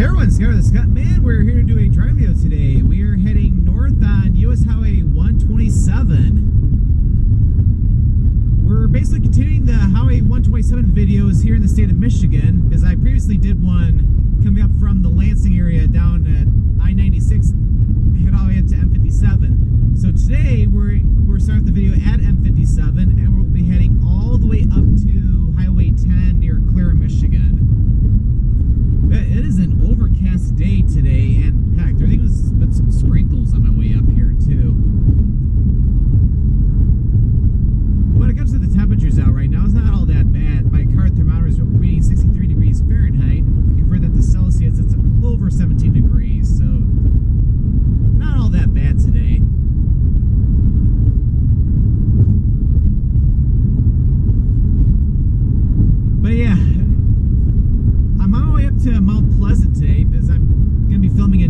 everyone, Scottman895. We're here to do a drive video today. We are heading north on US Highway 127. We're basically continuing the Highway 127 videos here in the state of Michigan, because I previously did one coming up from the Lansing area down at I-96, head all the way up to M-57. So today we're starting the video at M-57, and we'll be heading all the way up to Highway 10 near Clare, Michigan. It is an overcast day today, and heck, there has been some sprinkles on my way up here too. When it comes to the temperatures out right now, it's not all that bad. My car thermometer is reading 63 degrees Fahrenheit. If you convert that to Celsius, it's a little over 17 degrees, so not all that bad today. But yeah, I'm on my way up to Mount Pleasant today because I'm going to be filming a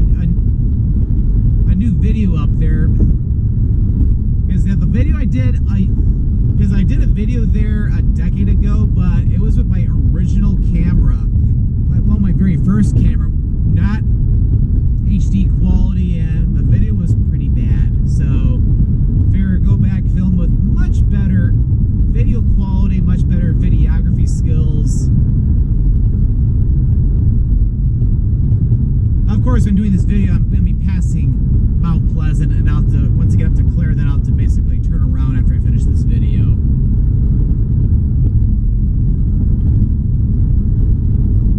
new video up there. Because the video I did, because I did a video there a decade ago, but it was with my original camera, well, my very first camera, not HD quality, and the video was pretty bad. So figure go back, film with much better video quality, much better videography skills. Of course, when doing this video, I'm going to be passing Mount Pleasant, and out to, once I get up to Clare, then I'll have to basically turn around after I finish this video.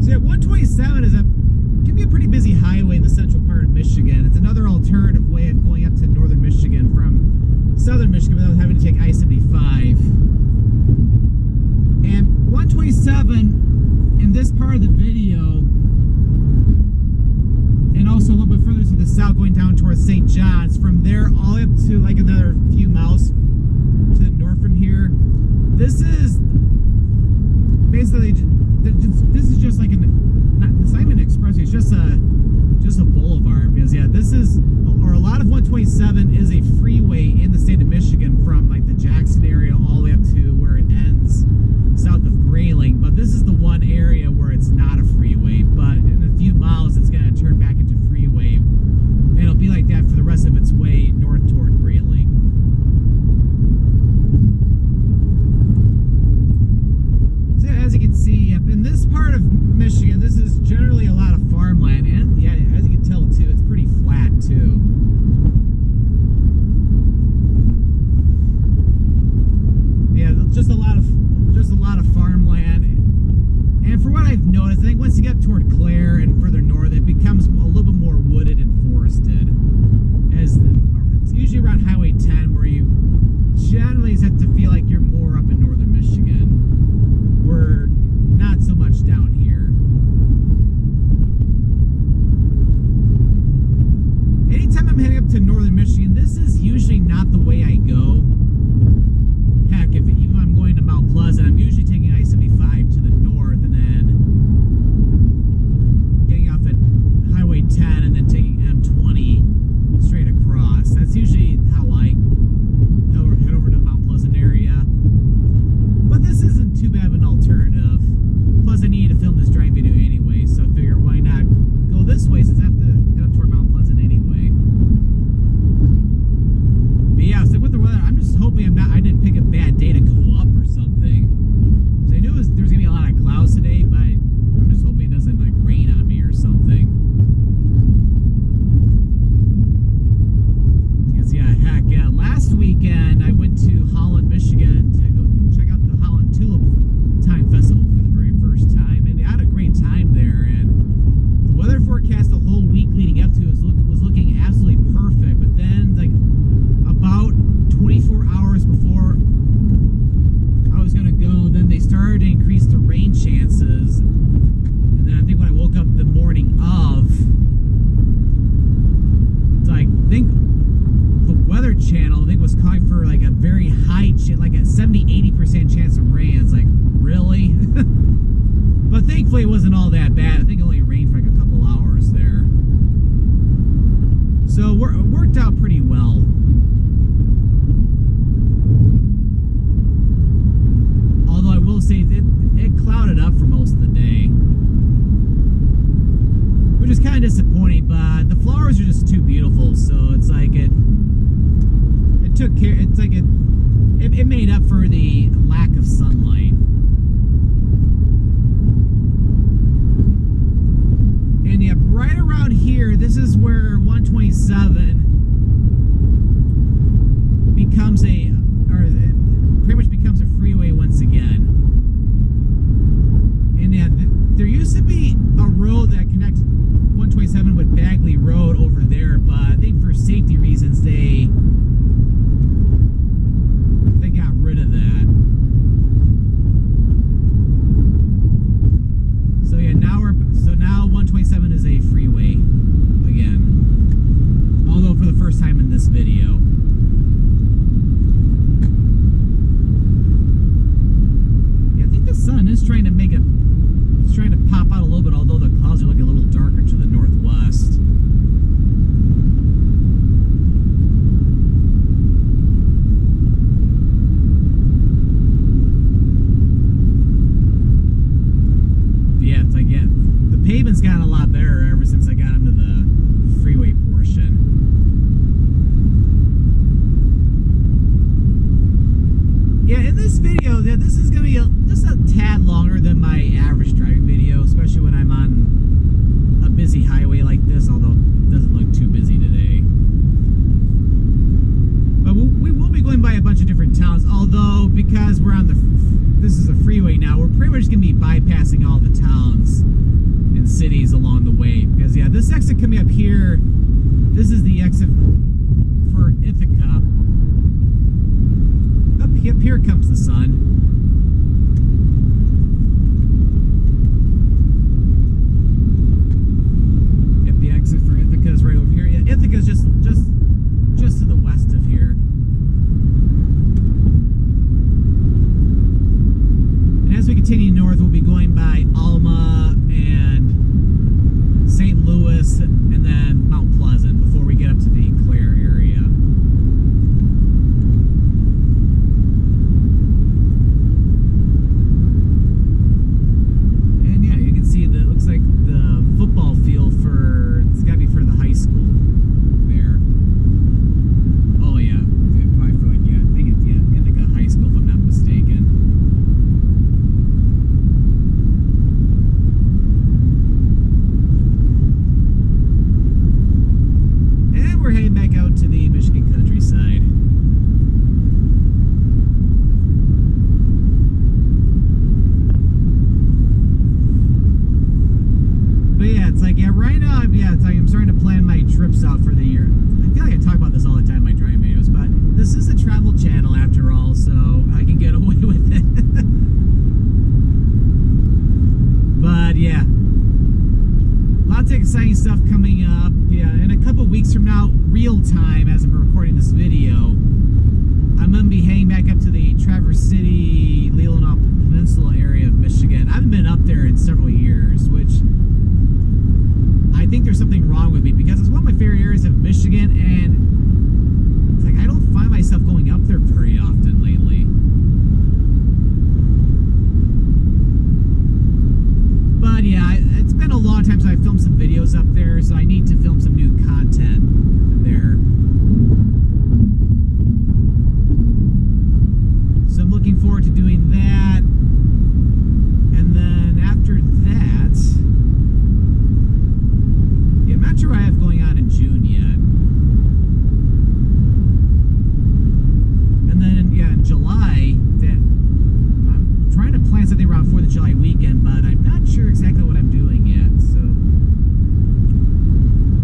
So yeah, 127 can be a pretty busy highway in the central part of Michigan. It's another alternative way of going up to northern Michigan from southern Michigan without having to take I-75. And 127 in this part of the video, and also a little bit further to the south going down towards St. John's, from there all the way up to like another few miles to the north from here, this is basically, this is just like it's not even an expressway, it's just a boulevard, because yeah, this is, or a lot of 127 is a freeway in the state of Michigan from like the Jackson area all the way up to where it ends south of Grayling. But this is the one area where it's not a freeway, but in a few miles it's going to turn back into freeway, and it'll be like that for the rest of its way north toward Grayling. So as you can see, in this part of Michigan, this is generally a lot of farmland, and yeah, as you can tell too, it's pretty flat too. Yeah, just a lot of farmland. And for what I've noticed, I think once you get toward Clare and further north, it becomes a little bit more wooded and forested. It's usually around Highway 10 where you generally have to feel like you're more up in northern Michigan. We're not so much down here. Anytime I'm heading up to northern Michigan, this is usually not the way I go. Heck, even if I'm going to Mount Pleasant, I'm usually taking I-75 to the north and then getting off at Highway 10 and then taking M20 straight across. That's usually how I head over to the Mount Pleasant area. But this isn't too bad of an alternative. Plus, I need to film this drive video anyway, so I figure why not go this way since I have to head up toward Mount Pleasant anyway. But yeah, so with the weather, I'm just hoping I didn't pick a bad day to go up or something. So I knew there's gonna be a lot of clouds today, but I'm just hoping it doesn't like rain on me or something. Because yeah, heck, last weekend I went to Holland, Michigan to go check out the Holland Tulip Time Festival for the very first time, and I had a great time there. And the weather forecast the whole week leading up to it was looking absolutely perfect, but then like about 24 hours before I was gonna go, then they started to increase the rain chances. And then I think when I woke up the morning of, I think the Weather Channel, I think, was calling for like a very high chance, like a 70-80% chance of rain. It's like, really? But thankfully it wasn't all that bad. I think it only rained for like a couple hours there. So it worked out pretty well. Although I will say it clouded up for most of the day, which is it's like it made up for the lack of sunlight. And yeah, right around here, this is where 127 becomes pretty much becomes a freeway once again. And yeah, there used to be a road that connected 127 with Bagley Road over there, but I think for safety reasons they got rid of that. So yeah, now 127 is a freeway again. Although for the first time in this video. Yeah, I think the sun is trying to pop out a little bit, although the clouds are looking a little darker to the northwest. Yeah, it's like, yeah, the pavement's gotten a lot better ever since I got into the freeway portion. Yeah, in this video, this is going to be just a tad longer than my average driving video, especially when I'm on a busy highway like this, although it doesn't look too busy today. But we will be going by a bunch of different towns, although because we're on this is a freeway now, we're pretty much going to be bypassing all the towns and cities along the way. Because yeah, this exit coming up here, this is the exit for Ithaca. Up here comes the sun. Yep, the exit for Ithaca is right over here. Yeah, Ithaca is just to the west of here. And as we continue north, we'll be going by Alma and St. Louis and then Mount Pleasant before we get up to the Clare area. And yeah, you can see that it looks like the football field it's got to be for the high school there. Oh yeah, probably for like, yeah, I think it's Ithaca High School if I'm not mistaken. And we're heading back out to the Michigan countryside. But yeah, it's like, yeah, right now, yeah, it's like I'm starting to plan my trips out for the year. I feel like I talk about this all the time in my driving videos, but this is a travel channel after all, so I can get away with it. But yeah, lots of exciting stuff coming up. Yeah, in a couple weeks from now, real time as I'm recording this video, I'm going to be heading back up to the Traverse City, Leelanau Peninsula area of Michigan. I haven't been up there in several years, which I think there's something wrong with me because it's one of my favorite areas of Michigan, and it's like I don't find myself going up there very often lately. But yeah, it's been a long time since I filmed some videos up there, so I need to film some new content there. So I'm looking forward to doing that. And then after that, yeah, I'm not sure what I have going on in June yet. And then, yeah, in July, I'm trying to plan something around 4th of July weekend, but I'm not sure exactly what I'm doing yet. So,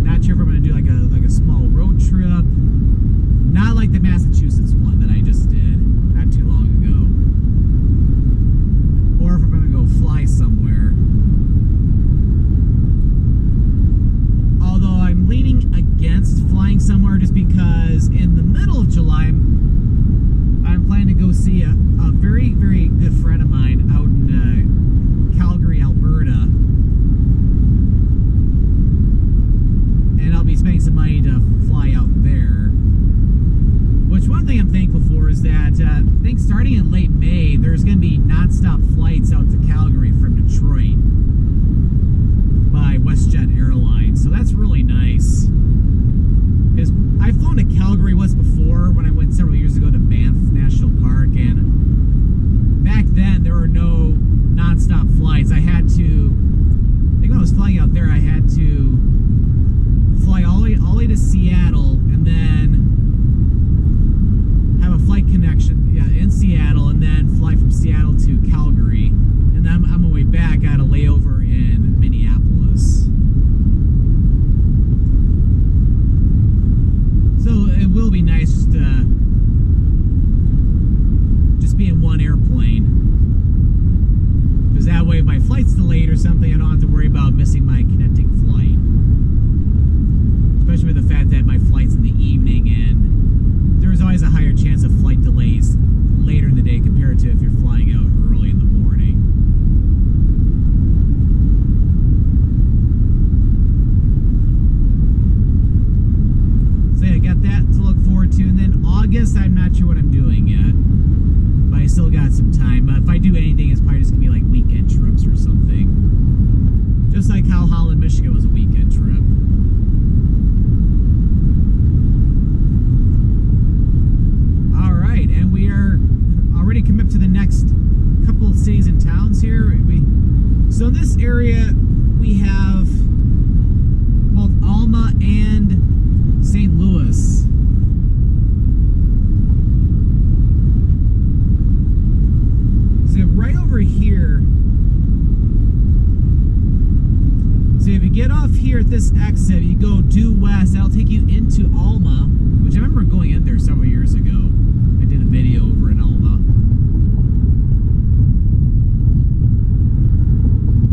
not sure if I'm going to do like a small road trip. Not like the Massachusetts one that I just did not too long ago. I had to, I think when I was flying out there, I had to fly all the way to Seattle and then have a flight connection, yeah, in Seattle, and then fly from Seattle to Calgary. And then I'm on my way back, I had a layover in Minneapolis. So it will be nice just be in one airplane. Because that way if my flight's delayed or something, I don't have to worry about missing my connecting flight. Especially with the fact that my flight's in the evening and there's always a higher chance of flight delays later in the day compared to if you're flying out early in the morning. So yeah, I got that to look forward to. And then August, I'm not sure what I'm doing yet. But I still got some time. If I do anything, it's probably just going to be like weekend trips or something. Just like how Holland, Michigan was a weekend trip. Alright, and we are already coming up to the next couple of cities and towns here. So in this area, we have both Alma and St. Louis. So right over here, so if you get off here at this exit, you go due west, that'll take you into Alma, which I remember going in there several years ago. I did a video over in Alma.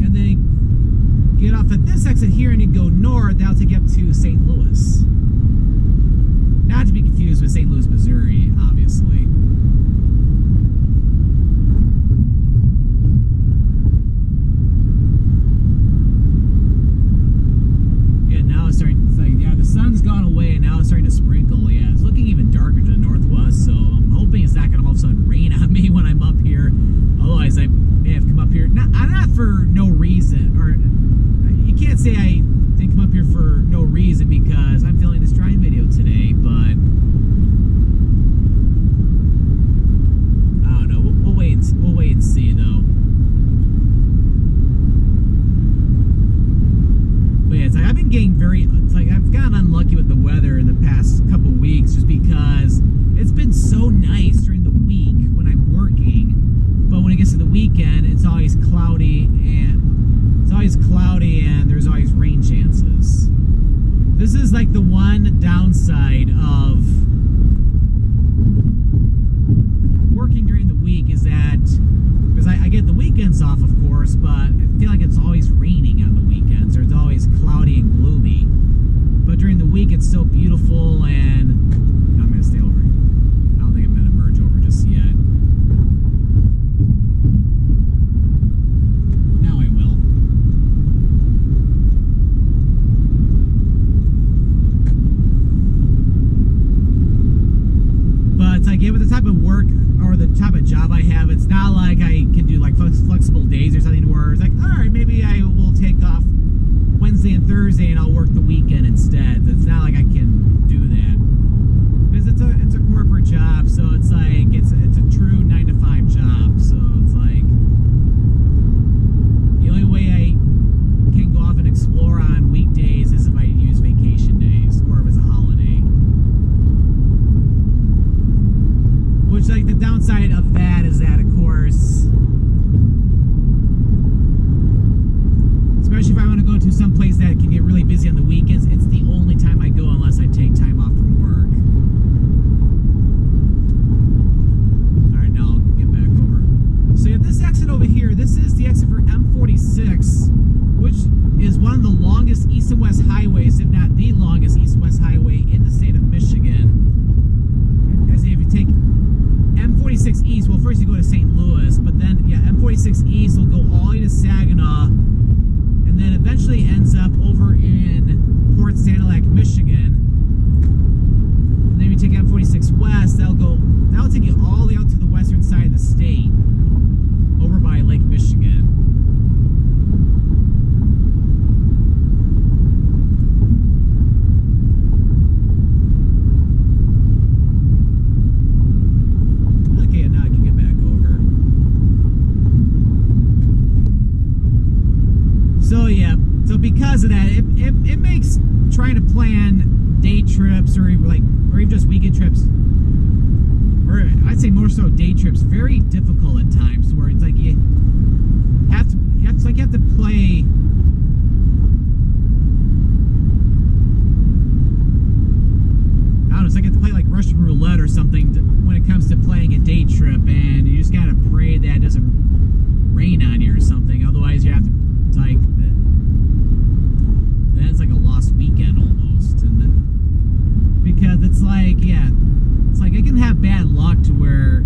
And then get off at this exit here and you go north, that'll take you up to St. Louis. Not to be confused with St. Louis, Missouri, obviously. Yeah, now it's starting, it's like, yeah, the sun's gone away and now it's starting to sprinkle. Yeah, it's looking even darker to the northwest, so I'm hoping it's not going to all of a sudden rain on me when I'm up here. Otherwise, I may have come up here, not for no reason, or you can't say I didn't come up here for no reason because I'm filming this driving video today, but I don't know. We'll wait and see though. But yeah, it's like I've been getting I've gotten unlucky with the weather in the past couple weeks just because it's been so nice during the week when I'm working, but when it gets to the weekend, it's always cloudy and there's always rain chances. This is like the one downside of working during the week is that, because I get the weekends off, of course, but I feel like it's always raining on the weekends, or it's always cloudy and gloomy. But during the week, it's so beautiful, and I'm going to stay over. I don't think I'm going to merge over just yet. Now I will. But it's like, yeah, with the type of work or the type of job I have, it's not like I can do like flexible days or something where it's like, all right, maybe I will take off Wednesday and Thursday and I'll work the weekend instead. It's not like I can do that because it's a corporate job, so it's like it's a true 9-to-5 job. So it's like the only way I can go off and explore on weekdays is if I use vacation days or if it's a holiday. Which, like, the downside of that is that, of course, especially if I want to go to some place that can get really busy on the weekends, it's the only time I go unless I take time off from work. Alright, now I'll get back over. So you have this exit over here. This is the exit for M-56, which is one of the longest east and west highways, if not the longest east and west highway in the state of Michigan. As if you take M46 East, well, first you go to St. Louis, but then, yeah, M46 East will go all the way to Saginaw, and then eventually ends up over in Port Sanilac, Michigan. And then you take M46 West, that'll take you all the way out to the western side of the state, over by Lake Michigan. So yeah, so because of that, it makes trying to plan day trips or even just weekend trips, or I'd say more so day trips, very difficult at times. Where it's like you have to play. I don't know, it's like you have to play like Russian roulette or something when it comes to playing a day trip, and you just gotta pray that it doesn't rain on you or something. Otherwise, you have to then it's like a lost weekend almost, and then, because it's like I can have bad luck to where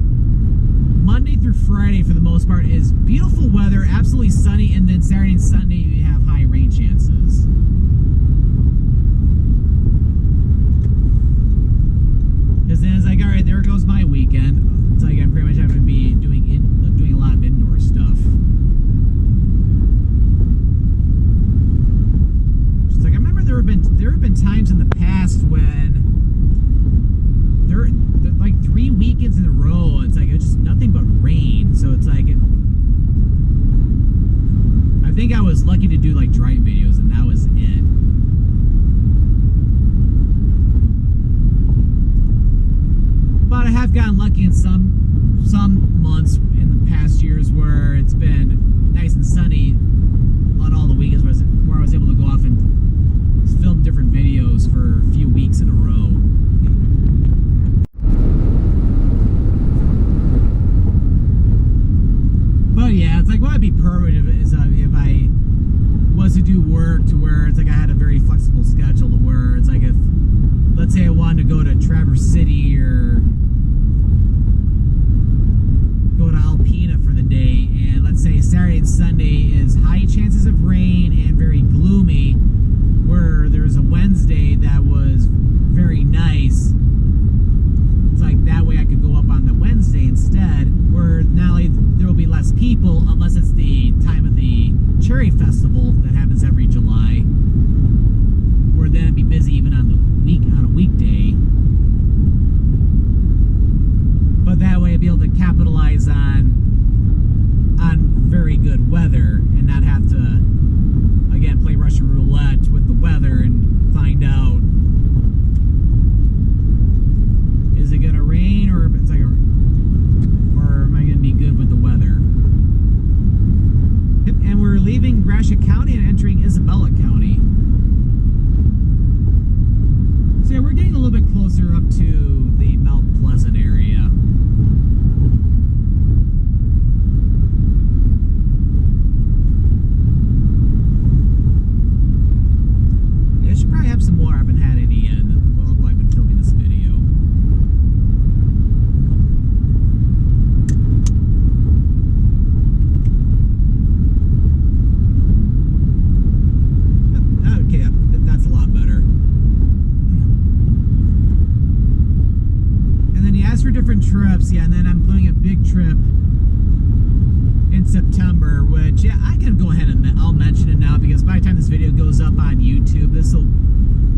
Monday through Friday for the most part is beautiful weather, absolutely sunny, and then Saturday and Sunday you have high rain chances. Because then it's like, all right, there goes my weekend. It's like I'm pretty much having to be doing a lot of indoor stuff. Just like I remember there have been times in the past when there like 3 weekends in a row. It's like it's just nothing but rain. So it's like I think I was lucky to do like driving videos, and that was it. But I have gotten lucky in some months in the past years where it's been nice and sunny on all the weekends, where I was able to go off and film different videos for a few weeks in a row. But yeah, it's like what would be perfect if I was to do work to where it's like I had a very flexible schedule, to where it's like if, let's say I wanted to go to Traverse City or go to Alpena for the day, and let's say Saturday and Sunday is high chances of rain and very gloomy, where there's a Wednesday that was very nice. It's like that way I could go up on the Wednesday instead, where not only there will be less people, unless it's the time of the Cherry Festival that happens every July, where then it'd be busy even on a weekday. But that way I'd be able to capitalize on very good weather and not have to again play Russian roulette with the weather and find out, is it gonna rain, or it's like, or am I gonna be good with the weather? And we're leaving Gratiot County and entering Isabella County. So yeah, we're getting a little bit closer up to the Mount Pleasant area. Yeah, I should probably have some more. I haven't had any while I've been filming this video. Okay, that's a lot better. And then you asked for different trips, yeah, and then I'm doing a big trip in September, which, yeah, I can go ahead and I'll mention it now, because by the time this video goes up on YouTube, this will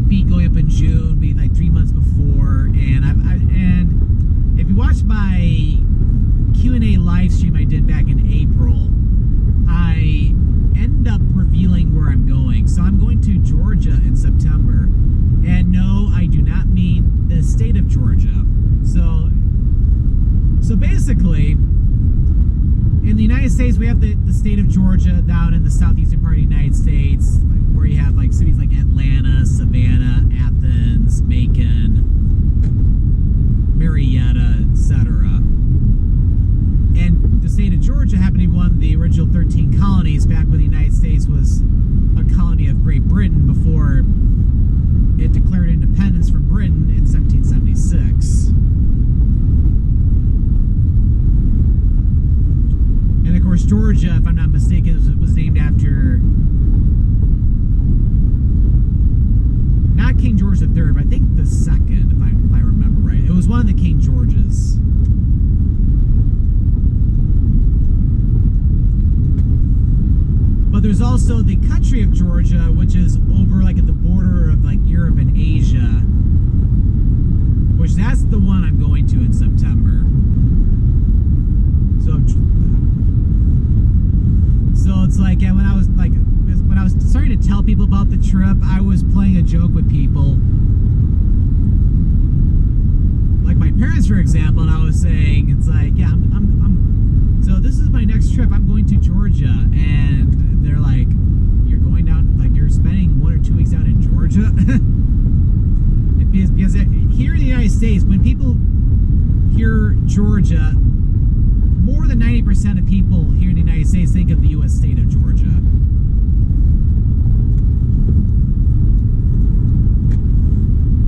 be going up in June, be like 3 months before, and and if you watch my Q&A live stream I did back in April, I end up revealing where I'm going. So I'm going to Georgia in September, and no, I do not mean the state of Georgia. So basically, in the United States, we have the state of Georgia down in the southeastern part of the United States, where you have like cities like Atlanta, Savannah, Athens, Macon, Marietta, etc. And the state of Georgia happened to be one of the original 13 colonies back when the United States was a colony of Great Britain, before it declared independence from Britain in 1776. And of course, Georgia, if I'm not mistaken, was named after not King George III, but I think the second, if I remember right. It was one of the King Georges. But there's also the country of Georgia, which is over like at the border of like Europe and Asia, which that's the one I'm going to in September. So it's like, yeah, when I was starting to tell people about the trip, I was playing a joke with people. Like my parents, for example, and I was saying, it's like, yeah, so this is my next trip. I'm going to Georgia, and they're like, you're going down, like you're spending 1 or 2 weeks down in Georgia? because here in the United States, when people hear Georgia, more than 90% of people here in the United States think of the U.S. state of Georgia.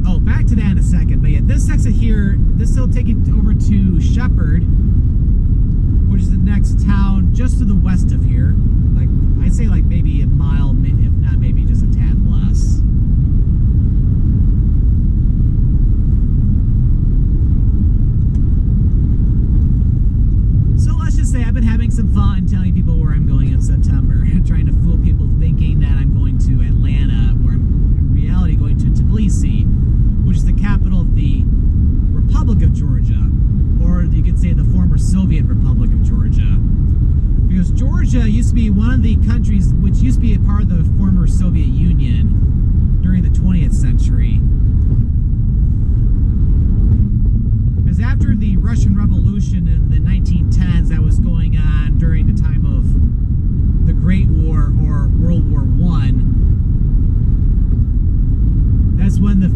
Oh, back to that in a second. But yeah, this exit here, this will take you over to Shepherd, which is the next town just to the west of here. Like, I'd say like maybe a mile, if not maybe just a tad less. So let's just say I've been having some fun telling people where I'm going in September, trying to fool people thinking that I'm going to Atlanta, where I'm in reality going to Tbilisi, which is the capital of the Republic of Georgia, or you could say the former Soviet Republic of Georgia. Because Georgia used to be one of the countries which used to be a part of the former Soviet Union during the 20th century. Because after the Russian Revolution in the 1910s that was going on during the time of the Great War, or World War I, that's when the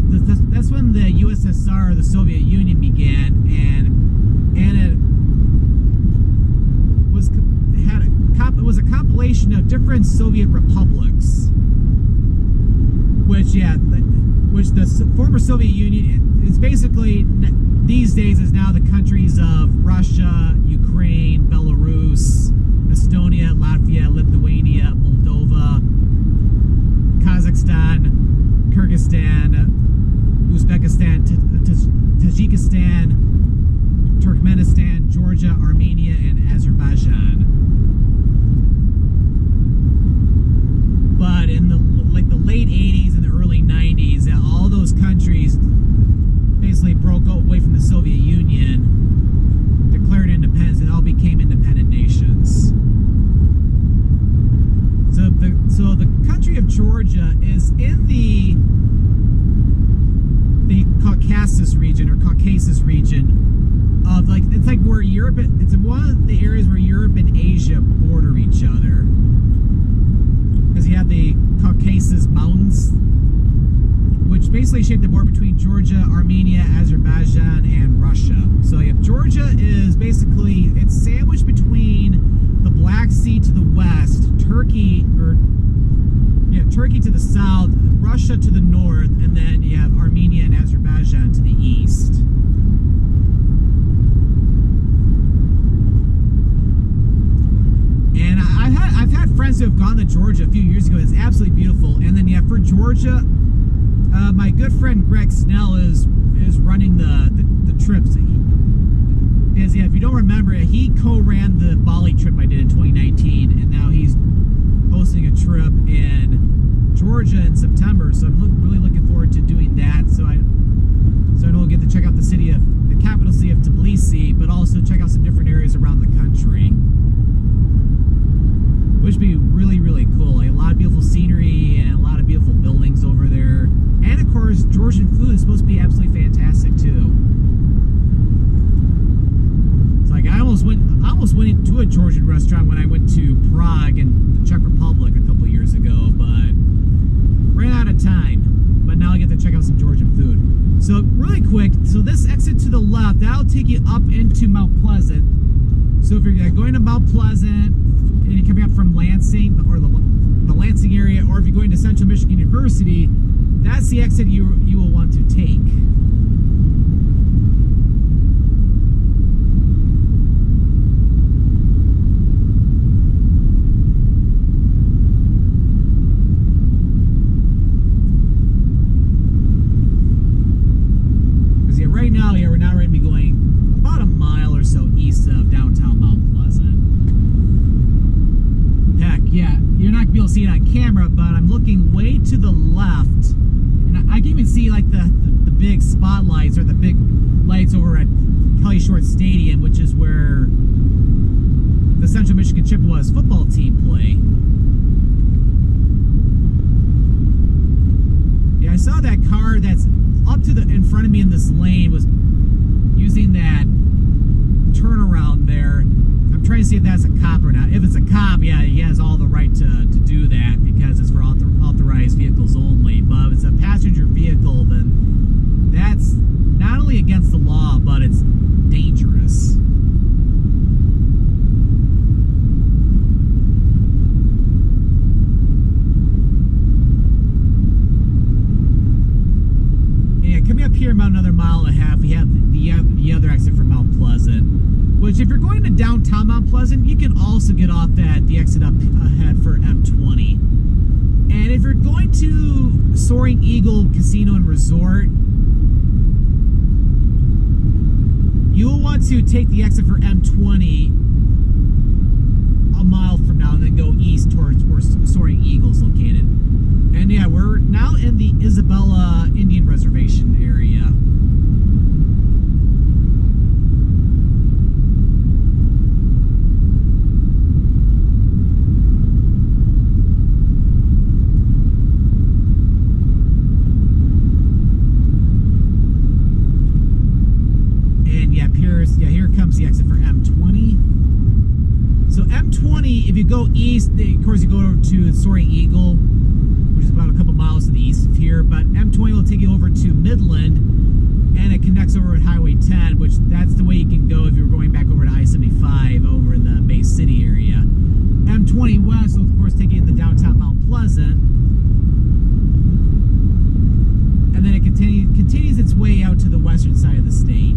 USSR, the Soviet Union, began, and it was a compilation of different Soviet republics, which the former Soviet Union is basically these days is now the countries of Russia, Ukraine, Belarus, Estonia, Latvia, Lithuania, Moldova, Kazakhstan, Kyrgyzstan, Uzbekistan, Tajikistan, Turkmenistan, Georgia, Armenia, and Azerbaijan. But in the late 80s and the early 90s, all those countries basically broke away from the Soviet Union, declared independence, and all became independent nations. So the country of Georgia is in the Caucasus region, or Caucasus region of, like, it's like where Europe, it's in one of the areas where Europe and Asia border each other. Because you have the Caucasus Mountains, which basically shape the border between Georgia, Armenia, Azerbaijan, and Russia. So yeah, Georgia is basically, it's sandwiched between the Black Sea to the west, Turkey to the south, Russia to the north, and then you have Armenia and Azerbaijan to the east. And I've had friends who have gone to Georgia a few years ago. It's absolutely beautiful. And then yeah, for Georgia, my good friend Greg Snell is running the trips. Because yeah, if you don't remember, he co-ran the Bali trip I did in 2019, and now he's hosting a trip in Georgia in September. So I'm really looking forward to doing that. So I know we'll get to check out the capital city of Tbilisi, but also check out some different areas around the country, which would be really, really cool. Like, a lot of beautiful scenery and a lot of beautiful buildings over there. And of course, Georgian food is supposed to be absolutely fantastic too. It's like I almost went into a Georgian restaurant when I went to Prague in the Czech Republic a couple years ago, but ran out of time. But now I get to check out some Georgian food. So really quick, so this exit to the left, that'll take you up into Mount Pleasant. So if you're going to Mount Pleasant and you're coming up from Lansing, or the Lansing area, or if you're going to Central Michigan University, that's the exit you will want to take. Because yeah, right now, yeah, we're now going to be going about a mile or so east of downtown Mount Pleasant. Heck, yeah, you're not going to be able to see it on camera, but I'm looking way to the left, and I can even see like the big spotlights, or the big lights over at Kelly Short Stadium, which is where the Central Michigan Chippewas football team play. lane was using that turnaround there. I'm trying to see if that's a cop or not. If it's a cop, yeah, he has all the right to do that because it's for authorized vehicles only. But if it's a passenger vehicle, then that's not only against the law, but it's dangerous. Coming up here about another mile and a half, we have the other exit for Mount Pleasant, which if you're going to downtown Mount Pleasant, you can also get off at the exit up ahead for M20. And if you're going to Soaring Eagle Casino and Resort, you will want to take the exit for M20 a mile from now and then go east towards where Soaring Eagle is located. And yeah, we're now in the Isabella Indian Reservation area. And yeah, here comes the exit for M20. So M20, if you go east, of course you go over to Soaring Eagle, which is about a couple miles to the east of here, but M20 will take you over to Midland, and it connects over at Highway 10, which that's the way you can go if you're going back over to I-75 over in the Bay City area. M20 West will, of course, take you into downtown Mount Pleasant, and then it continues its way out to the western side of the state.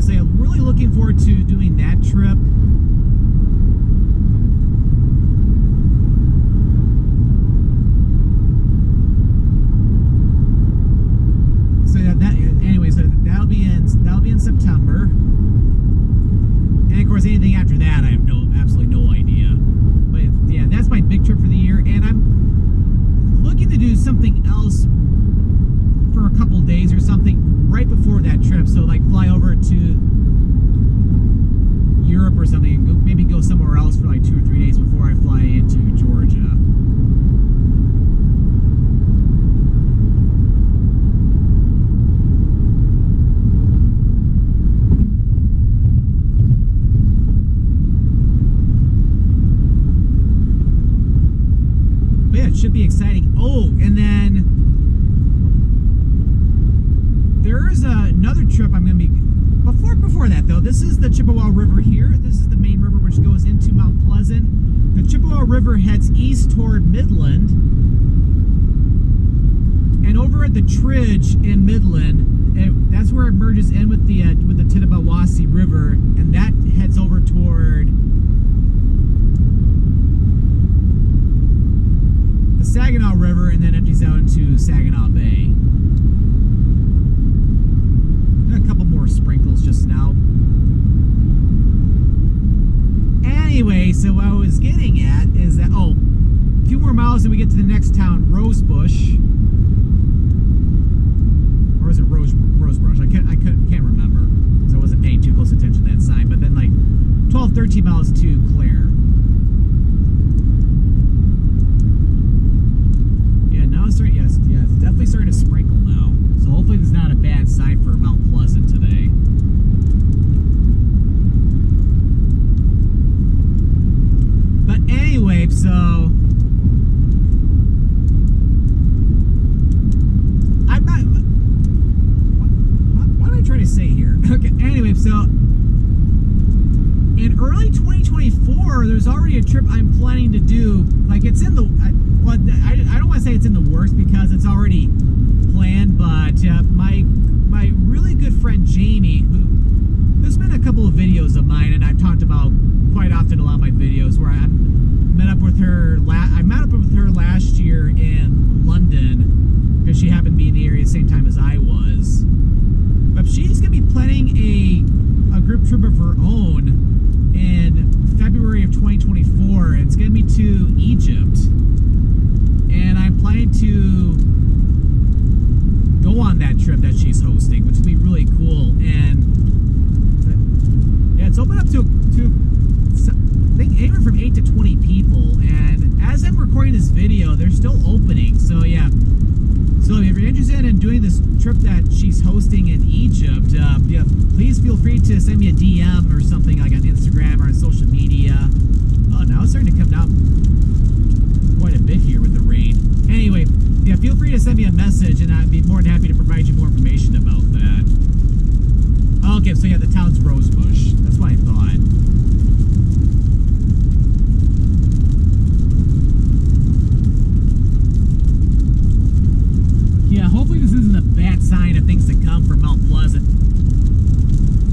So I'm really looking forward to doing that trip. So yeah, that'll be in September. And of course, anything after that, I have absolutely no idea. But yeah, that's my big trip for the year, and I'm looking to do something else for a couple days or something right before that trip, so like fly over to Europe or something and maybe go somewhere else for like 2 or 3 days before I fly into Georgia. But yeah, it should be exciting. Oh, and then there's another trip I'm going to be... Before that, though, this is the Chippewa River here. This is the main river which goes into Mount Pleasant. The Chippewa River heads east toward Midland. And over at the Tridge in Midland, that's where it merges in with the Tittabawassee River, and that heads over toward the Saginaw River and then empties out into Saginaw Bay. A couple more sprinkles just now. Anyway, so what I was getting at is that, a few more miles and we get to the next town, Rosebush. Or is it Rosebush? I can't remember, because I wasn't paying too close attention to that sign. But then like 12, 13 miles to Clare. Yeah, now it's starting, it's definitely starting to sprinkle now. So hopefully this is not a bad sign for Mount Pleasant today. But anyway, so I'm not... What am I trying to say here? Okay, anyway, so in early 2024, there's already a trip I'm planning to do. Like, it's in the... I don't want to say it's in the works because it's already planned, but my really good friend Jamie, there's been a couple of videos of mine, and I've talked about quite often a lot of my videos where I met up with her. I met up with her last year in London because she happened to be in the area at the same time as I was. But she's gonna be planning a group trip of her own in February of 2024. It's gonna be to Egypt, and I'm planning to go on that trip that she's hosting, which would be really cool. And yeah, it's open up to I think anywhere from 8 to 20 people. And as I'm recording this video, they're still opening. So yeah. So if you're interested in doing this trip that she's hosting in Egypt, yeah, please feel free to send me a DM or something like on Instagram or on social media. Oh, now it's starting to come down quite a bit here with the rain. Anyway, yeah, feel free to send me a message and I'd be more than happy to provide you more information about that. Okay, so yeah, the town's Rosebush. That's what I thought. Yeah, hopefully this isn't a bad sign of things to come for Mount Pleasant.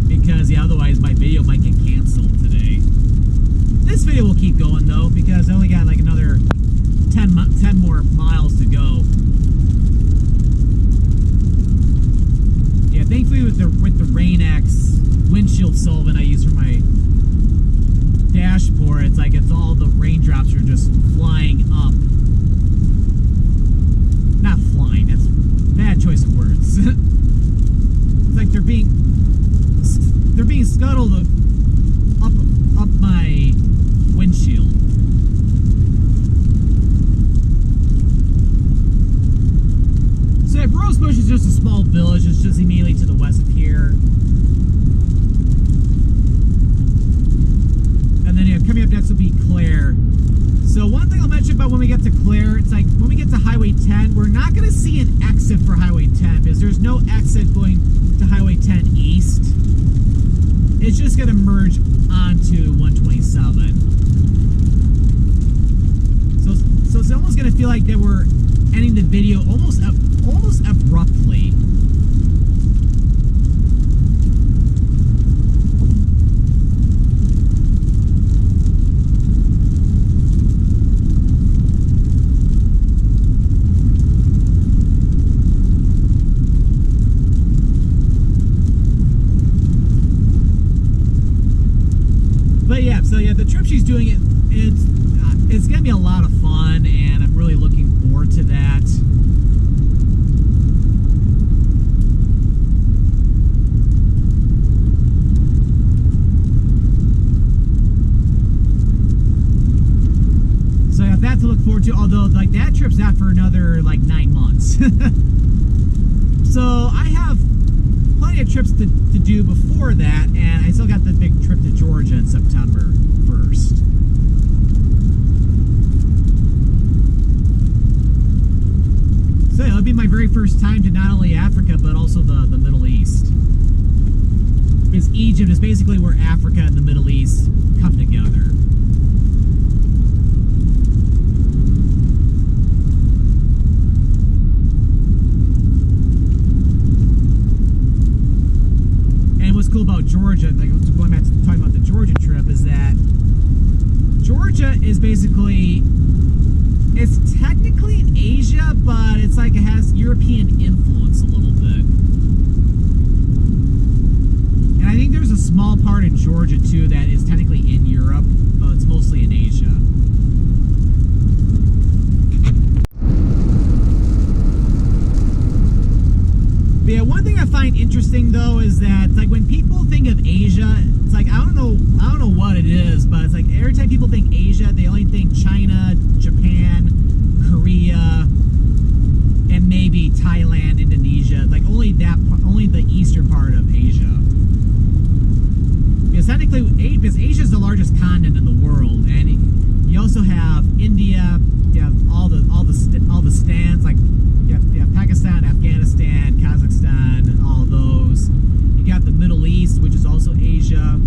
Because, yeah, otherwise my video might get canceled today. This video will keep going, though, because I only got like another 10 more miles to go. Yeah, thankfully with the Rain-X windshield solvent I use for my dashboard, it's like all the raindrops are just flying up. Not flying, that's a bad choice of words. It's like they're being scuttled up my windshield. So yeah, Rosebush is just a small village. It's just immediately to the west of here. And then yeah, coming up next will be Clare. So one thing I'll mention about when we get to Clare, it's like when we get to Highway 10, we're not going to see an exit for Highway 10 because there's no exit going to Highway 10 East. It's just going to merge onto 127. So it's almost going to feel like that we're ending the video almost abruptly. So yeah, the trip she's doing, it's gonna be a lot of fun, and I'm really looking forward to that. So I have that to look forward to. Although like that trip's not for another like 9 months. So I have plenty of trips to do before that, and I still got the big trip to Georgia in September 1st. So it'll be my very first time to not only Africa but also the Middle East. Because Egypt is basically where Africa and the Middle East come together. What's cool about Georgia, like going back to talking about the Georgia trip, is that Georgia is basically, it's technically in Asia, but it's like it has European influence a little bit. And I think there's a small part in Georgia too that is technically in Europe, but it's mostly in Asia. Yeah, one thing I find interesting though is that like when people think of Asia, it's like I don't know what it is, but it's like every time people think Asia, they only think China, Japan, Korea, and maybe Thailand, Indonesia. Like only the eastern part of Asia. Because technically, because Asia is the largest continent in the world, and you also have India. You have all the stands, like you have Pakistan, Afghanistan, Kazakhstan, all those. You got the Middle East, which is also Asia.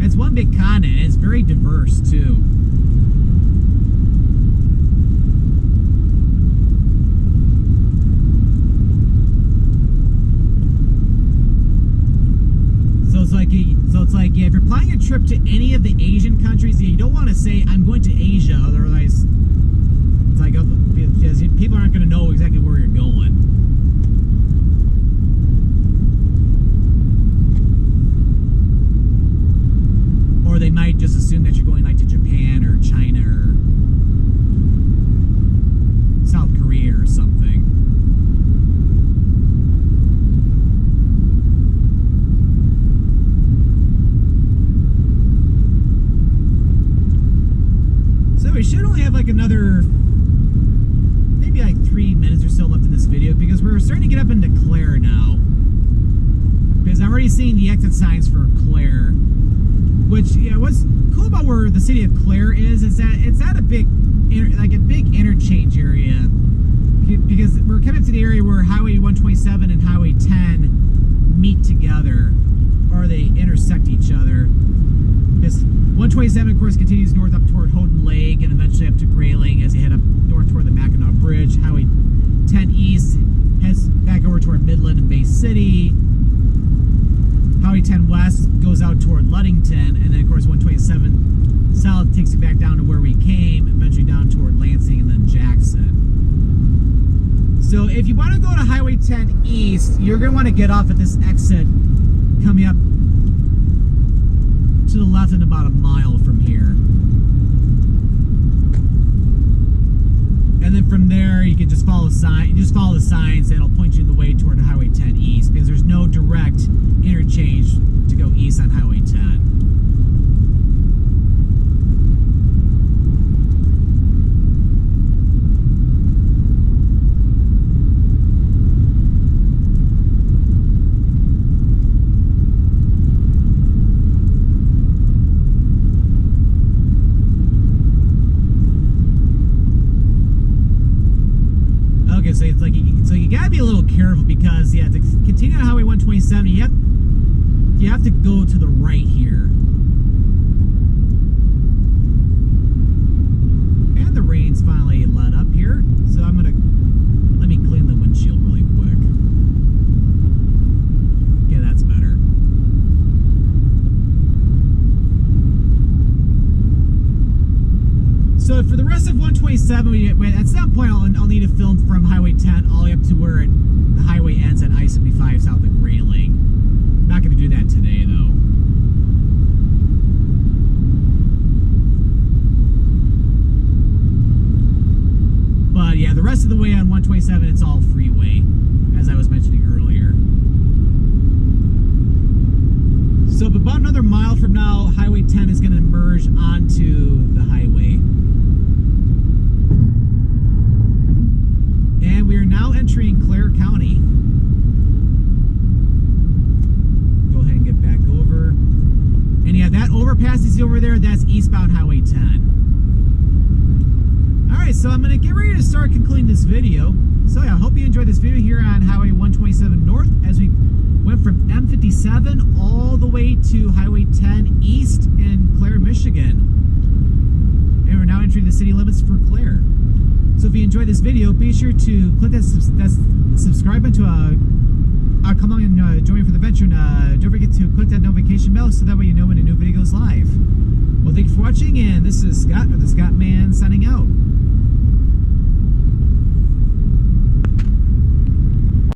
It's one big continent. It's very diverse too. So it's like, yeah, if you're planning a trip to any of the Asian countries, you don't want to say, I'm going to Asia, otherwise, it's like, because people aren't going to know exactly where you're going. Or they might just assume that you're going like to Japan or China or South Korea should only have like another, maybe like 3 minutes or so left in this video, because we're starting to get up into Clare now. Because I'm already seeing the exit signs for Clare. Which, yeah, what's cool about where the city of Clare is that it's at a big, like a big interchange area. Because we're coming to the area where Highway 127 and Highway 10 meet together, or they intersect each other. Because 127, of course, continues north up toward Houghton Lake and eventually up to Grayling as you head up north toward the Mackinac Bridge. Highway 10 East heads back over toward Midland and Bay City. Highway 10 West goes out toward Ludington, and then, of course, 127 South takes you back down to where we came, eventually down toward Lansing and then Jackson. So if you want to go to Highway 10 East, you're going to want to get off at this exit coming up to the left in about a mile from here. And then from there, you can just follow the sign. You just follow the signs, and it'll point you in the way toward Highway 10 East, because there's no direct interchange to go east on Highway 10. So you gotta be a little careful, because yeah, to continue on Highway 127, you have to go to the right here. And the rain's finally let up here, so let me clean the windshield really quick. Yeah, that's better. So for the rest of 127, at some point I'll need to film from Highway 10 all the way up to where the highway ends at I-75 south of Grayling. Not going to do that today, though. But yeah, the rest of the way on 127, it's all freeway, as I was mentioning earlier. So about another mile from now, Highway 10 is going to merge onto the highway. And we are now entering Clare County. Go ahead and get back over. And yeah, that overpass you see over there, that's eastbound Highway 10. Alright, so I'm going to get ready to start concluding this video. So yeah, I hope you enjoyed this video here on Highway 127 North as we went from M-57 all the way to Highway 10 East in Clare, Michigan. And we're now entering the city limits for Clare. So if you enjoyed this video, be sure to click that subscribe button to come on and join me for the adventure. And don't forget to click that notification bell so that way you know when a new video goes live. Well, thank you for watching, and this is Scott, or the Scottman, signing out.